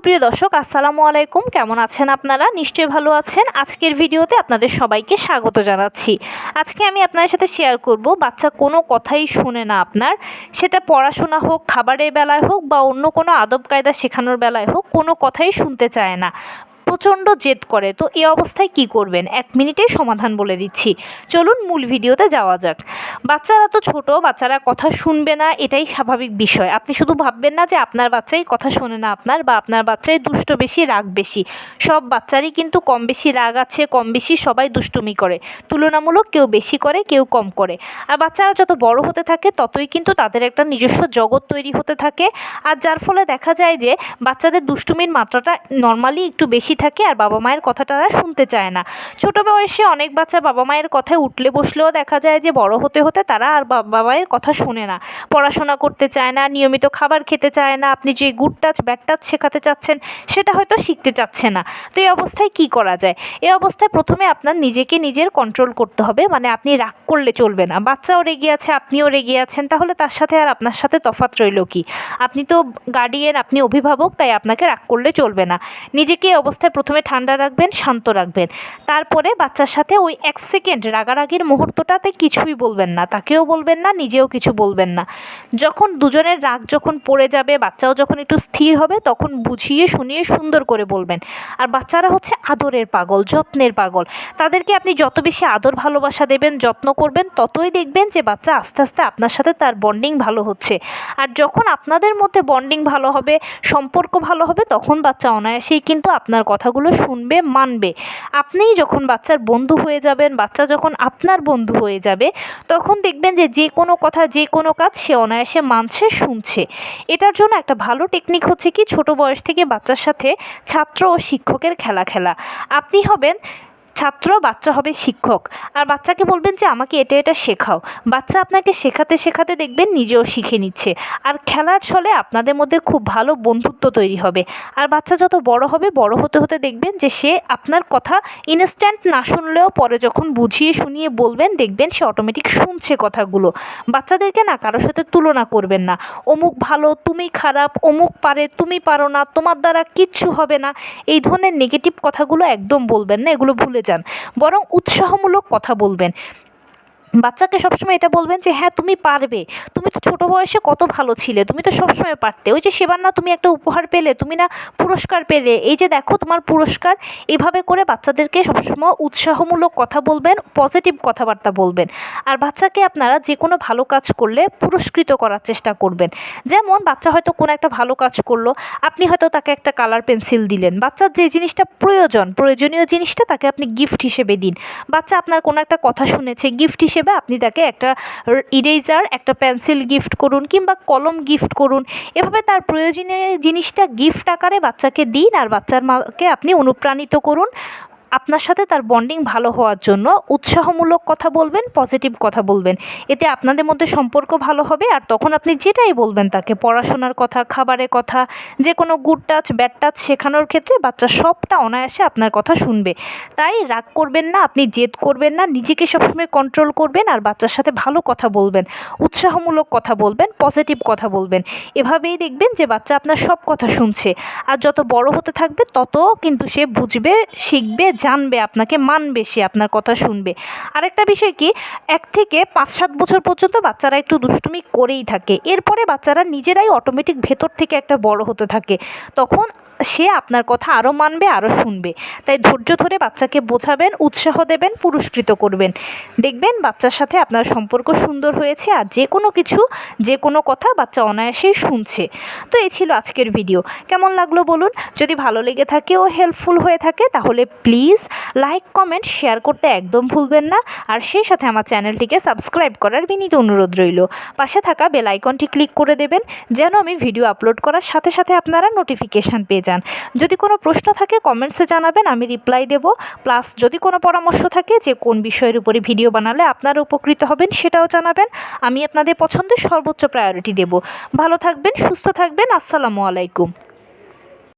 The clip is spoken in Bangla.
সুপ্রিয় দর্শক, আসসালামু আলাইকুম। কেমন আছেন আপনারা? নিশ্চয়ই ভালো আছেন। আজকের ভিডিওতে আপনাদের সবাইকে স্বাগত জানাচ্ছি। আজকে আমি আপনাদের সাথে শেয়ার করব, বাচ্চা কোনো কথাই শুনে না আপনার, সেটা পড়াশোনা হোক, খাবারের বেলায় হোক বা অন্য কোনো আদব কায়দা শেখানোর বেলায় হোক, কোনো কথাই শুনতে চায় না, প্রচণ্ড জেদ করে। তো এই অবস্থায় কি করবেন? 1 মিনিটেই সমাধান বলে দিচ্ছি। চলুন মূল ভিডিওতে যাওয়া যাক। বাচ্চারা তো ছোট, বাচ্চারা কথা শুনবে না, এটাই স্বাভাবিক বিষয়। আপনি শুধু ভাববেন না যে আপনার বাচ্চাই কথা শোনে না বা আপনার বাচ্চাই দুষ্ট বেশি, রাগ বেশি। সব বাচ্চারই কিন্তু কম বেশি রাগ আছে, কম বেশি সবাই দুষ্টুমি করে। তুলনামূলক কেউ বেশি করে, কেউ কম করে। আর বাচ্চারা যত বড় হতে থাকে ততই কিন্তু তাদের একটা নিজস্ব জগৎ তৈরি হতে থাকে। আর যার ফলে দেখা যায় যে বাচ্চাদের দুষ্টুমির মাত্রাটা নর্মালি একটু বেশি থাকে আর বাবা মায়ের কথাটা তারা শুনতে চায় না। ছোটো বয়সে অনেক বাচ্চা বাবা মায়ের কথায় উঠলে বসলেও দেখা যায় যে বড় হতে হতে তারা আর বাবা মায়ের কথা শোনে না, পড়াশোনা করতে চায় না, নিয়মিত খাবার খেতে চায় না, আপনি যে গুড টাচ ব্যাড টাচ শেখাতে চাচ্ছেন সেটা হয়তো শিখতে চাচ্ছে না। তো এই অবস্থায় কি করা যায়? এই অবস্থায় প্রথমে আপনার নিজের কন্ট্রোল করতে হবে। মানে আপনি রাগ করলে চলবে না। বাচ্চাও রেগে আছে, আপনিও রেগে আছেন, তাহলে তার সাথে আর আপনার সাথে তফাৎ রইল কি? আপনি তো গার্ডিয়ান, আপনি অভিভাবক, তাই আপনাকে রাগ করলে চলবে না। নিজেকে এই অবস্থায় প্রথমে ঠান্ডা রাখবেন, শান্ত রাখবেন। তারপরে বাচ্চার সাথে ওই 1 সেকেন্ড রাগারাগির মুহূর্তটাতে কিছুই বলবেন না, তাকেও বলবেন না, নিজেও কিছু বলবেন না। যখন দুজনের রাগ যখন পড়ে যাবে, বাচ্চাও যখন একটু স্থির হবে, তখন বুঝিয়ে শুনিয়ে সুন্দর করে বলবেন। আর বাচ্চারা হচ্ছে আদরের পাগল, যত্নের পাগল। তাদেরকে আপনি যত বেশি আদর ভালোবাসা দেবেন, যত্ন করবেন, ততই দেখবেন যে বাচ্চা আস্তে আস্তে আপনার সাথে তার বন্ডিং ভালো হচ্ছে। আর যখন আপনাদের মধ্যে বন্ডিং ভালো হবে, সম্পর্ক ভালো হবে, তখন বাচ্চা অনায়াসেই কিন্তু আপনার কথাগুলো শুনবে, মানবে। আপনিই যখন বাচ্চার বন্ধু হয়ে যাবেন, বাচ্চা যখন আপনার বন্ধু হয়ে যাবে, তখন দেখবেন যে যে কোনো কথা, যে কোনো কাজ সে অনায়াসে মানছে, শুনছে। এটার জন্য একটা ভালো টেকনিক হচ্ছে কি, ছোট বয়স থেকে বাচ্চার সাথে ছাত্র ও শিক্ষকের খেলা। আপনি হবেন ছাত্র, বাচ্চা হবে শিক্ষক। আর বাচ্চাকে বলবেন যে আমাকে এটা এটা শেখাও। বাচ্চা আপনাকে শেখাতে শেখাতে দেখবেন নিজেও শিখে নিচ্ছে। আর খেলার ছলে আপনাদের মধ্যে খুব ভালো বন্ধুত্ব তৈরি হবে। আর বাচ্চা যত বড় হবে, বড় হতে হতে দেখবেন যে সে আপনার কথা ইনস্ট্যান্ট না শুনলেও পরে যখন বুঝিয়ে শুনিয়ে বলবেন, দেখবেন সে অটোমেটিক শুনছে কথাগুলো। বাচ্চাদেরকে না কারোর সাথে তুলনা করবেন না। অমুক ভালো, তুমি খারাপ, অমুক পারে, তুমি পারো না, তোমার দ্বারা কিচ্ছু হবে না, এই ধরনের নেগেটিভ কথাগুলো একদম বলবেন না, এগুলো ভুলে যান। বরং উৎসাহমূলক কথা বলবেন। বাচ্চাকে সবসময় এটা বলবেন যে হ্যাঁ তুমি পারবে, তুমি তো ছোটো বয়সে কত ভালো ছিলে, তুমি তো সবসময় পারতে, ওই যে সেবার না তুমি একটা উপহার পেলে, তুমি না পুরস্কার পেলে, এই যে দেখো তোমার পুরস্কার। এভাবে করে বাচ্চাদেরকে সবসময় উৎসাহমূলক কথা বলবেন, পজিটিভ কথাবার্তা বলবেন। আর বাচ্চাকে আপনারা যে কোনো ভালো কাজ করলে পুরস্কৃত করার চেষ্টা করবেন। যেমন বাচ্চা হয়তো কোনো একটা ভালো কাজ করলো, আপনি হয়তো তাকে একটা কালার পেন্সিল দিলেন। বাচ্চার যে জিনিসটা প্রয়োজনীয় জিনিসটা তাকে আপনি গিফট হিসেবে দিন। বাচ্চা আপনার কোনো একটা কথা শুনেছে, গিফট হিসেবে আপনি তাকে একটা ইরেজার, একটা পেন্সিল গিফট করুন, কিংবা কলম গিফট করুন। এভাবে তার প্রয়োজনীয় জিনিসটা গিফট আকারে বাচ্চাকে দিন। আর বাচ্চার মাকে আপনি অনুপ্রাণিত করুন আপনার সাথে তার বন্ডিং ভালো হওয়ার জন্য। উৎসাহমূলক কথা বলবেন, পজিটিভ কথা বলবেন। এতে আপনাদের মধ্যে সম্পর্ক ভালো হবে। আর তখন আপনি যেটাই বলবেন তাকে, পড়াশোনার কথা, খাবারের কথা, যে কোনো গুড টাচ ব্যাড টাচ শেখানোর ক্ষেত্রে বাচ্চা সবটা অনায়াসে আপনার কথা শুনবে। তাই রাগ করবেন না, আপনি জেদ করবেন না, নিজেকে সবসময় কন্ট্রোল করবেন। আর বাচ্চার সাথে ভালো কথা বলবেন, উৎসাহমূলক কথা বলবেন, পজিটিভ কথা বলবেন। এভাবেই দেখবেন যে বাচ্চা আপনার সব কথা শুনছে। আর যত বড় হতে থাকবে তত কিন্তু সে বুঝবে, শিখবে, জানবে, আপনাকে মানবে, সে আপনার কথা শুনবে। আরেকটা বিষয় কি, 1 থেকে 5-7 বছর পর্যন্ত বাচ্চারা একটু দুষ্টুমি করেই থাকে। এরপরে বাচ্চারা নিজেরাই অটোমেটিক ভেতর থেকে একটা বড় হতে থাকে। তখন সে আপনার কথা আরও মানবে, আরও শুনবে। তাই ধৈর্য ধরে বাচ্চাকে বোঝাবেন, উৎসাহ দেবেন, পুরস্কৃত করবেন। দেখবেন বাচ্চার সাথে আপনার সম্পর্ক সুন্দর হয়েছে। আর যে কোনো কিছু, যে কোনো কথা বাচ্চা অনায়াসেই শুনছে। তো এই ছিল আজকের ভিডিও। কেমন লাগলো বলুন? যদি ভালো লেগে থাকে ও হেল্পফুল হয়ে থাকে, তাহলে প্লিজ লাইক, কমেন্ট, শেয়ার করতে একদম ভুলবেন না। আর সেই সাথে আমার চ্যানেলটিকে সাবস্ক্রাইব করার বিনীত অনুরোধ রইল। পাশে থাকা বেল আইকনটি ক্লিক করে দেবেন, যেন আমি ভিডিও আপলোড করার সাথে সাথে আপনারা নোটিফিকেশান পেয়ে যান। যদি কোনো প্রশ্ন থাকে কমেন্টসে জানাবেন, আমি রিপ্লাই দেব। প্লাস যদি কোনো পরামর্শ থাকে যে কোন বিষয়ের উপরে ভিডিও বানালে আপনারা উপকৃত হবেন, সেটাও জানাবেন। আমি আপনাদের পছন্দের সর্বোচ্চ প্রায়োরিটি দেব। ভালো থাকবেন, সুস্থ থাকবেন। আসসালামু আলাইকুম।